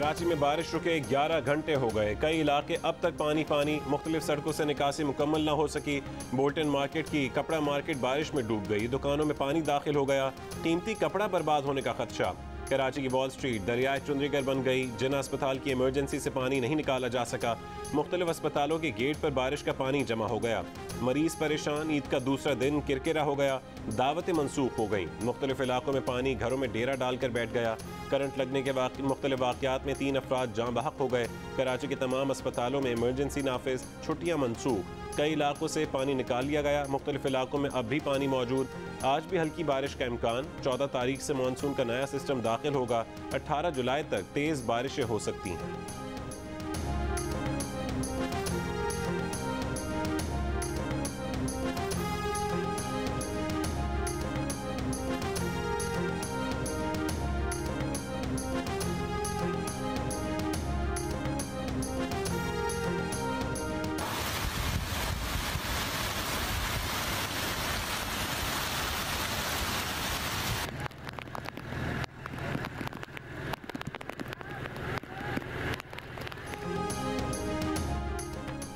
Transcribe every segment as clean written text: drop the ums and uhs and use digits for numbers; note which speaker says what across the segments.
Speaker 1: कराची में बारिश रुके 11 घंटे हो गए। कई इलाके अब तक पानी पानी। मुख्तलिफ सड़कों से निकासी मुकम्मल ना हो सकी। बोल्टन मार्केट की कपड़ा मार्केट बारिश में डूब गई। दुकानों में पानी दाखिल हो गया। कीमती कपड़ा बर्बाद होने का खदशा। कराची की वॉल स्ट्रीट दरियाए चुंदरीगर बन गई। जिना अस्पताल की इमरजेंसी से पानी नहीं निकाला जा सका। मुख्तलिफ अस्पतालों के गेट पर बारिश का पानी जमा हो गया। मरीज परेशान। ईद का दूसरा दिन किरकिरा हो गया। दावतें मनसूख हो गई। मुख्तलिफ इलाकों में पानी घरों में डेरा डालकर बैठ गया। करंट लगने के मुख्तलिफ वाक़यात में 3 अफराद जाँ बहक हो गए। कराची के तमाम अस्पतालों में इमरजेंसी नाफिज। छुट्टियाँ मनसूख। कई इलाकों से पानी निकाल लिया गया। मुख्तलिफ इलाकों में अब भी पानी मौजूद। आज भी हल्की बारिश का इम्कान। 14 तारीख से मानसून का नया सिस्टम दाखिल होगा। 18 जुलाई तक तेज़ बारिशें हो सकती हैं।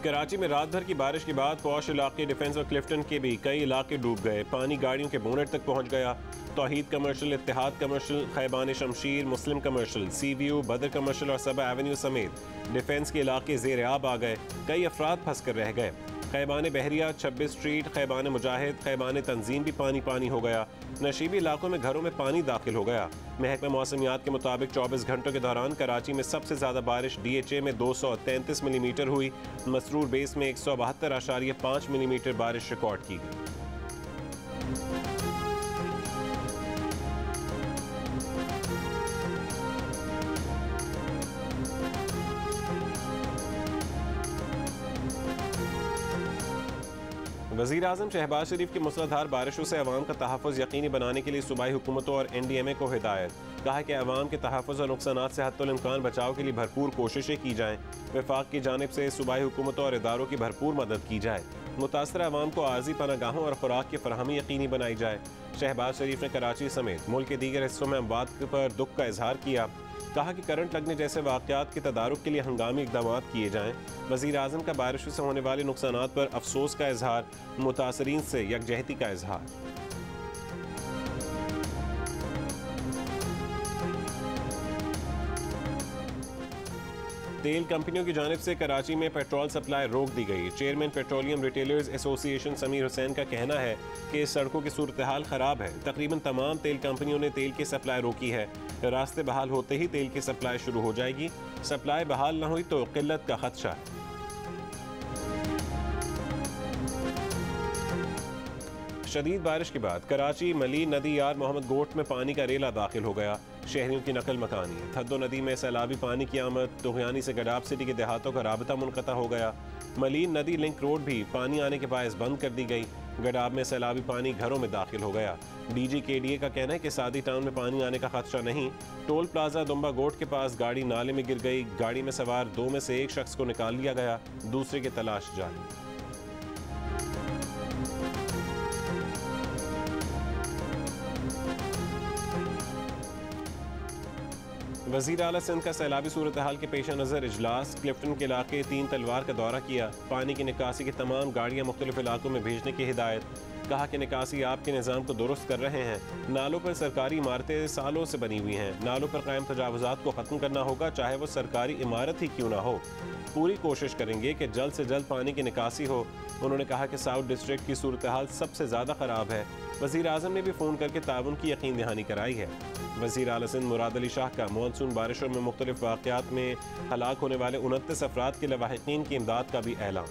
Speaker 1: कराची में रात भर की बारिश के बाद पौश इलाके डिफेंस और क्लिफ्टन के भी कई इलाके डूब गए। पानी गाड़ियों के बोनेट तक पहुंच गया। Tauheed commercial, Ittehad commercial, Khayaban Shamsheer, Muslim commercial, C V U, Badar commercial और सबा एवेन्यू समेत डिफेंस के इलाके ज़ेर आब आ गए। कई अफराद फंस कर रह गए। खैबान बहरिया, 26 स्ट्रीट, खैबान मुजाहिद, खैबान तंजीम भी पानी पानी हो गया। नशीबी इलाकों में घरों में पानी दाखिल हो गया। महकमा मौसमियात के मुताबिक 24 घंटों के दौरान कराची में सबसे ज़्यादा बारिश DHA में 233 मिलीमीटर हुई। मसरूर बेस में 172.5 मिलीमीटर बारिश रिकॉर्ड की गई। वज़ीर आज़म शहबाज शरीफ की मूसलाधार बारिशों से अवाम का तहफ़्फ़ुज़ यकीनी बनाने के लिए सूबाई हुकूमतों और NDMA को हिदायत। कहा कि अवाम के तहफ़्फ़ुज़ और नुकसानात से हद्दुल इम्कान बचाव के लिए भरपूर कोशिशें की जाएँ। वफाक की जानिब से सूबाई हुकूमतों और इदारों की भरपूर मदद की जाए। मुतासरा अवाम को आर्जी पनागाहों और खुराक की फराहमी यकीनी बनाई जाए। शहबाज शरीफ ने कराची समेत मुल्क के दीगर हिस्सों में अमवात पर दुख का इजहार किया। कहा कि करंट लगने जैसे वाक़यात के तदारुक के लिए हंगामी इक़दाम किए जाएँ। वज़ीर आज़म का बारिशों से होने वाले नुकसानात पर अफसोस का इजहार। मुतासरीन से यकजहती का इजहार। तेल कंपनियों की जानिब से कराची में पेट्रोल सप्लाई रोक दी गई। Chairman petroleum retailers association Sameer Hussain का कहना है कि सड़कों की सूरत हाल ख़राब है। तकरीबन तमाम तेल कंपनियों ने तेल की सप्लाई रोकी है। रास्ते बहाल होते ही तेल की सप्लाई शुरू हो जाएगी। सप्लाई बहाल न हुई तो किल्लत का खदशा है। शदीद बारिश के बाद कराची मली नदी यार मोहम्मद गोट में पानी का रेला दाखिल हो गया। शहरियों की नकल मकानी। थद्दो नदी में सैलाबी पानी की आमद। तुगयानी से गडाब सिटी के देहातों का राबता मुनक़ता हो गया। मलीन नदी लिंक रोड भी पानी आने के बायस बंद कर दी गई। गडाब में सैलाबी पानी घरों में दाखिल हो गया। DG KDA का कहना है कि सादी टाउन में पानी आने का खदशा नहीं। टोल प्लाजा दुम्बा गोट के पास गाड़ी नाले में गिर गई। गाड़ी में सवार 2 में से 1 शख्स को निकाल लिया गया। दूसरे की तलाश जारी। वज़ीर आला सिंध का सैलाबी सूरत हाल के पेश नज़र इजलास। क्लिफ्टन के इलाके 3 तलवार का दौरा किया। पानी की निकासी की तमाम गाड़ियाँ मुख्तलिफ इलाकों में भेजने की हिदायत। कहा कि निकासी आपके निज़ाम को दुरुस्त कर रहे हैं। नालों पर सरकारी इमारतें सालों से बनी हुई हैं। नालों पर कायम तजावुज़ात को ख़त्म करना होगा, चाहे वो सरकारी इमारत ही क्यों ना हो। पूरी कोशिश करेंगे कि जल्द से जल्द पानी की निकासी हो। उन्होंने कहा कि साउथ डिस्ट्रिक्ट की सूरत हाल सबसे ज़्यादा ख़राब है। वज़ीर आज़म ने भी फ़ोन करके ताउन की यकीन दहानी कराई है। वज़ीर आला सिंध मुराद अली शाह का मानसून बारिशों में मुख्तलिफ वाक़यात में हलाक होने वाले 29 अफराद के लवाहिकीन की इमदाद का भी ऐलान।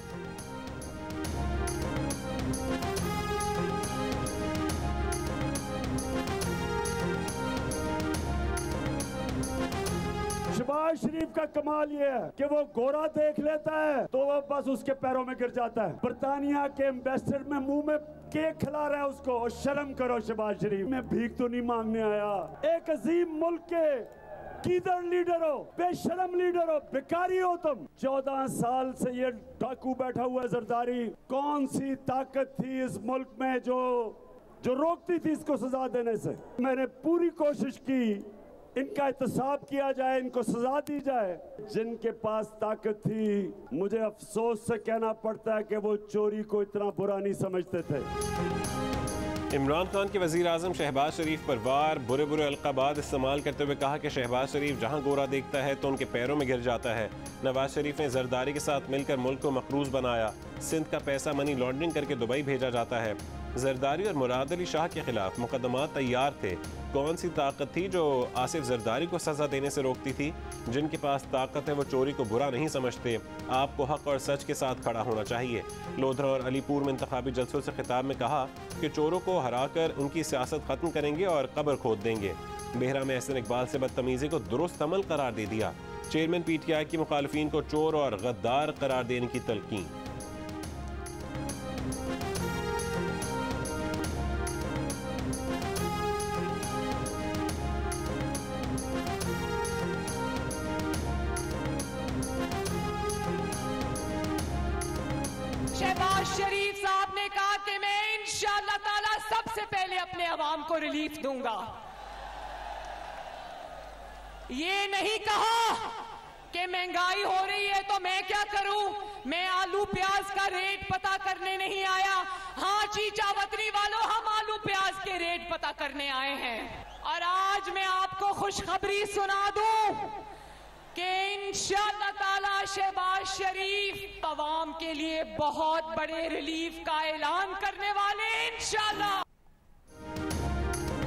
Speaker 2: शहबाज शरीफ का कमाल ये है कि वो गोरा देख लेता है तो वो बस उसके पैरों में गिर जाता है। बरतानिया के एम्बेसडर में मुंह में केक खिला रहा है उसको। और शर्म करो शहबाज शरीफ। मैं भीख तो नहीं मांगने आया। एक अजीम मुल्क के किधर लीडर हो, बेशरम लीडर हो, बेकारी हो तुम। 14 साल से ये डाकू बैठा हुआ है जरदारी। कौन सी ताकत थी इस मुल्क में जो रोकती थी इसको सजा देने से। मैंने पूरी कोशिश की इनका एहतसाब किया जाए, इनको सजा दी जाए। जिनके पास ताकत थी, मुझे अफसोस से कहना पड़ता है कि वो चोरी को इतना बुरा नहीं समझते थे।
Speaker 1: इमरान खान के वज़ीर आज़म शहबाज शरीफ पर वार बुरे बुरे अलक़ाबात इस्तेमाल करते हुए कहा कि शहबाज शरीफ जहां गोरा देखता है तो उनके पैरों में गिर जाता है। नवाज शरीफ ने जरदारी के साथ मिलकर मुल्क को मकरूज बनाया। सिंध का पैसा मनी लॉन्ड्रिंग करके दुबई भेजा जाता है। जरदारी और मुराद अली शाह के खिलाफ मुकदमा तैयार थे। कौन सी ताकत थी जो आसिफ जरदारी को सजा देने से रोकती थी? जिनके पास ताकत है वो चोरी को बुरा नहीं समझते। आपको हक और सच के साथ खड़ा होना चाहिए। लोधरा और अलीपुर में इंतखाबी जलसों से खिताब में कहा कि चोरों को हराकर उनकी सियासत खत्म करेंगे और कब्र खोद देंगे। बेहरा में एहसन इकबाल से बदतमीजी को दुरुस्त अमल करार दे दिया। चेयरमैन PTI की मुखालिफिन को चोर और गद्दार करार देने की तलकीन।
Speaker 3: शहबाज शरीफ साहब ने कहा कि मैं इंशाअल्लाह ताला सबसे पहले अपने अवाम को रिलीफ दूंगा। ये नहीं कहा कि महंगाई हो रही है तो मैं क्या करूं, मैं आलू प्याज का रेट पता करने नहीं आया। हाँ चीचा वतनी वालों, हम आलू प्याज के रेट पता करने आए हैं। और आज मैं आपको खुशखबरी सुना दूं कि इंशाअल्लाह ताला शहबाज शरीफ अवाम के लिए बहुत बड़े रिलीफ का ऐलान करने वाले हैं इंशाअल्लाह।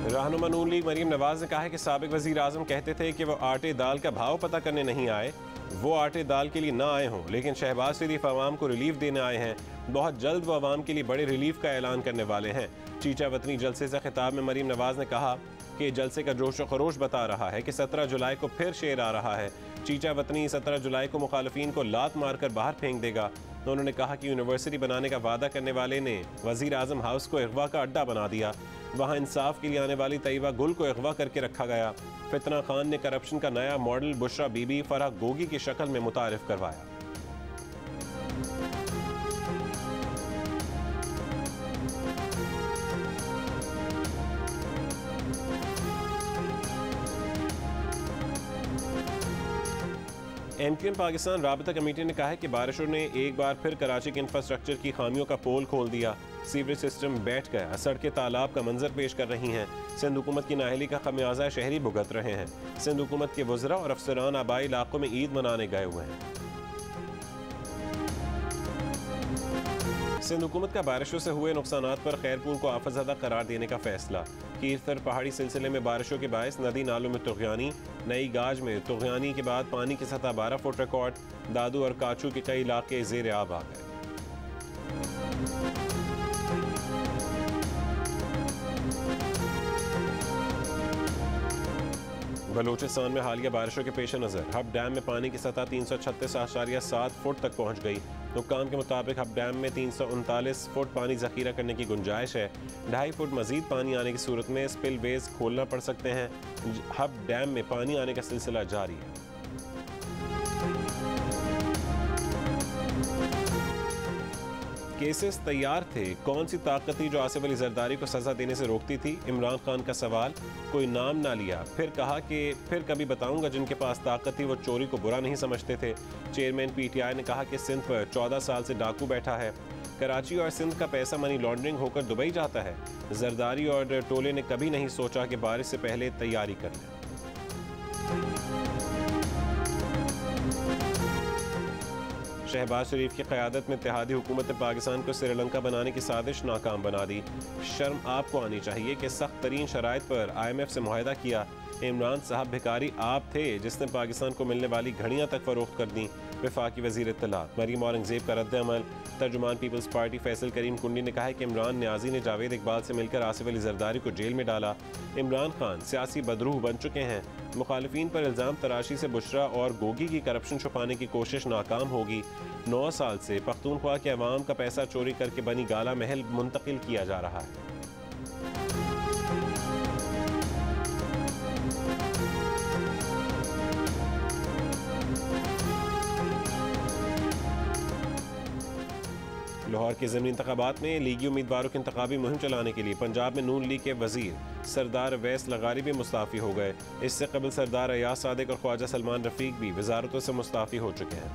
Speaker 1: रहनुमा नून लीग मरीम नवाज ने कहा है कि साबिक वजीर आजम कहते थे कि वो आटे दाल का भाव पता करने नहीं आए, वो आटे दाल के लिए ना आए हों, लेकिन शहबाज शरीफ अवाम को रिलीफ देने आए हैं। बहुत जल्द वो अवाम के लिए बड़े रिलीफ का ऐलान करने वाले हैं। चीचा वतनी जलसे से खिताब में मरीम नवाज ने कहा कि जलसे का जोश व खरोश बता रहा है कि 17 जुलाई को फिर शेर आ रहा है। चीचा वतनी 17 जुलाई को मुखालफीन को लात मारकर बाहर फेंक देगा। उन्होंने कहा कि यूनिवर्सिटी बनाने का वादा करने वाले ने वजीर आजम हाउस को अगवा का अड्डा बना दिया। वहाँ इंसाफ के लिए आने वाली तैयबा गुल को अगवा करके रखा गया। फितना खान ने करप्शन का नया मॉडल बुशरा बीबी फराह गोगी की शक्ल में मुतारिफ करवाया। MQM पाकिस्तान राबता कमेटी ने कहा है कि बारिशों ने एक बार फिर कराची के इंफ्रास्ट्रक्चर की खामियों का पोल खोल दिया। सीवरेज सिस्टम बैठ गया, सड़कें तालाब का मंजर पेश कर रही हैं। सिंध हुकूमत की नाअहली का खमियाजा शहरी भुगत रहे हैं। सिंध हुकूमत के वज़रा और अफसरान आबाई इलाकों में ईद मनाने गए हुए हैं। सिंध हुकूमत का बारिशों से हुए नुकसानात पर खैरपुर को आफतज़दा करार देने का फैसला। कीरतर पहाड़ी सिलसिले में बारिशों के बायस नदी नालों में तुग़यानी। नई गाज में तुग़यानी के बाद पानी की सतह 12 फुट रिकॉर्ड। दादू और काचू के कई इलाके ज़ेर आब आ गए। बलूचिस्तान में हालिया बारिशों के पेश नज़र हब डैम में पानी की सतह 336.7 फुट तक पहुँच गई। हुक्काम के मुताबिक हब डैम में 339 फुट पानी जखीरा करने की गुंजाइश है। 2.5 फुट मजीद पानी आने की सूरत में स्पिल वेज खोलना पड़ सकते हैं। हब डैम में पानी आने का सिलसिला जारी है। केसेस तैयार थे, कौन सी ताकत थी जो आसिफ अली जरदारी को सजा देने से रोकती थी? इमरान खान का सवाल। कोई नाम ना लिया, फिर कहा कि फिर कभी बताऊंगा जिनके पास ताकत थी वो चोरी को बुरा नहीं समझते थे। चेयरमैन PTI ने कहा कि सिंध पर 14 साल से डाकू बैठा है। कराची और सिंध का पैसा मनी लॉन्ड्रिंग होकर दुबई जाता है। जरदारी और टोले ने कभी नहीं सोचा कि बारिश से पहले तैयारी कर लें। शहबाज शरीफ की क़यादत में इत्तेहादी हुकूमत ने पाकिस्तान को श्रीलंका बनाने की साजिश नाकाम बना दी। शर्म आपको आनी चाहिए कि सख्त तरीन शराइत पर IMF से मुआहदा किया। इमरान साहब भिखारी आप थे जिसने पाकिस्तान को मिलने वाली घड़ियाँ तक फरोख्त कर दी। वफाकी वज़ीर इत्तलात मरीम औरंगज़ेब का रद्द अमल। तर्जुमान पीपल्स पार्टी फैसल करीम कुंडी ने कहा है कि इमरान न्याजी ने जावेद इकबाल से मिलकर आसिफ अली जरदारी को जेल में डाला। इमरान खान सियासी बदरूह बन चुके हैं। मुखालिफिन पर इल्ज़ाम तराशी से बुशरा और गोगी की करप्शन छुपाने की कोशिश नाकाम होगी। 9 साल से पख्तूनख्वा के अवाम का पैसा चोरी करके बनी गाला महल मुंतकिल किया जा रहा है। लाहौर के ज़मीनी इंतखाबात में लीगी उम्मीदवारों की इंतखाबी मुहिम चलाने के लिए पंजाब में नून लीग के वजीर सरदार अवैस लगारी भी मुस्ताफ़ी हो गए। इससे कबल सरदार अयाज सादिक और ख्वाजा सलमान रफ़ीक भी वजारतों से मुस्ताफ़ी हो चुके हैं।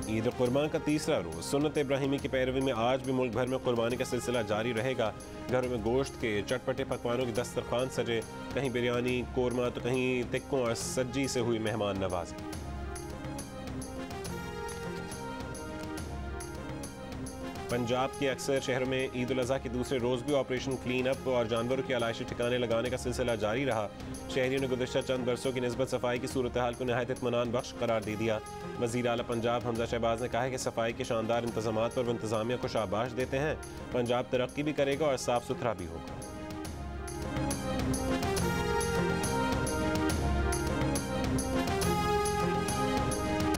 Speaker 1: ईद कुर्बान का तीसरा रोज़ सुन्नत इब्राहिमी की पैरवी में आज भी मुल्क भर में कुर्बानी का सिलसिला जारी रहेगा। घरों में गोश्त के चटपटे पकवानों की दस्तरखान सजे, कहीं बिरयानी कोरमा तो कहीं तिक्कों और सज्जी से हुई मेहमान नवाजी। पंजाब के अक्सर शहरों में ईद उल अज़हा के दूसरे रोज़ भी ऑपरेशन क्लीन अप और जानवरों की आलाइशी ठिकाने लगाने का सिलसिला जारी रहा। शहरियों ने गुज़श्ता चंद बरसों की निस्बत सफाई की सूरत हाल को नहायत इत्मीनान बख्श करार दे दिया। वज़ीर आला पंजाब हमजा शहबाज ने कहा है कि सफाई के शानदार इंतजामात पर वो इंतजामिया को शाबाश देते हैं। पंजाब तरक्की भी करेगा और साफ सुथरा भी होगा।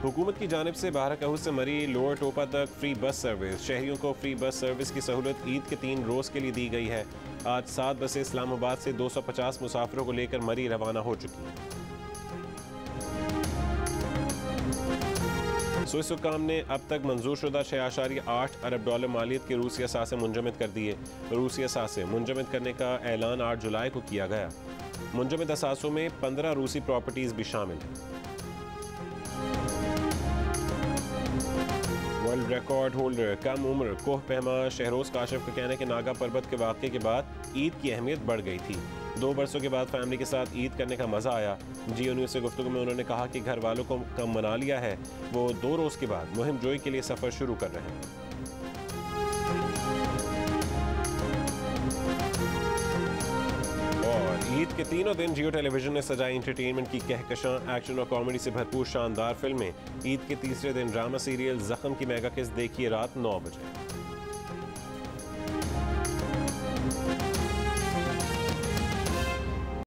Speaker 1: हुकूमत की जानिब से बहरकहू से मरी लोअर टोपा तक फ्री बस सर्विस। शहरियों को फ्री बस सर्विस की सहूलत ईद के 3 रोज़ के लिए दी गई है। आज 7 बसें इस्लामाबाद से 250 मुसाफिरों को लेकर मरी रवाना हो चुकी हैं। स्विस हुक्काम ने अब तक मंजूर शुदा 6.8 अरब डॉलर मालियत के रूसी असासे मुंजमद कर दिए। रूसी असासे मुंजमद करने का ऐलान 8 जुलाई को किया गया। मुंजमद असासों में 15 रूसी प्रॉपर्टीज भी शामिल हैं। वर्ल्ड रिकॉर्ड होल्डर कम उम्र कोह पहमा शहरोज काशिफ का कहना है कि नागा पर्वत के वाक़े के बाद ईद की अहमियत बढ़ गई थी। 2 बरसों के बाद फैमिली के साथ ईद करने का मज़ा आया। जियो न्यूज़ से गुफ्तगू में उन्होंने कहा कि घर वालों को कम मना लिया है। वो 2 रोज़ के बाद मुहिम जोई के लिए सफ़र शुरू कर रहे हैं। ईद के तीनों दिन जियो टेलीविजन ने सजाई एंटरटेनमेंट की कहकशां, एक्शन और कॉमेडी से भरपूर शानदार फिल्में। ईद के तीसरे दिन ड्रामा सीरियल जख्म की मेगा किस्त देखिए रात 9 बजे।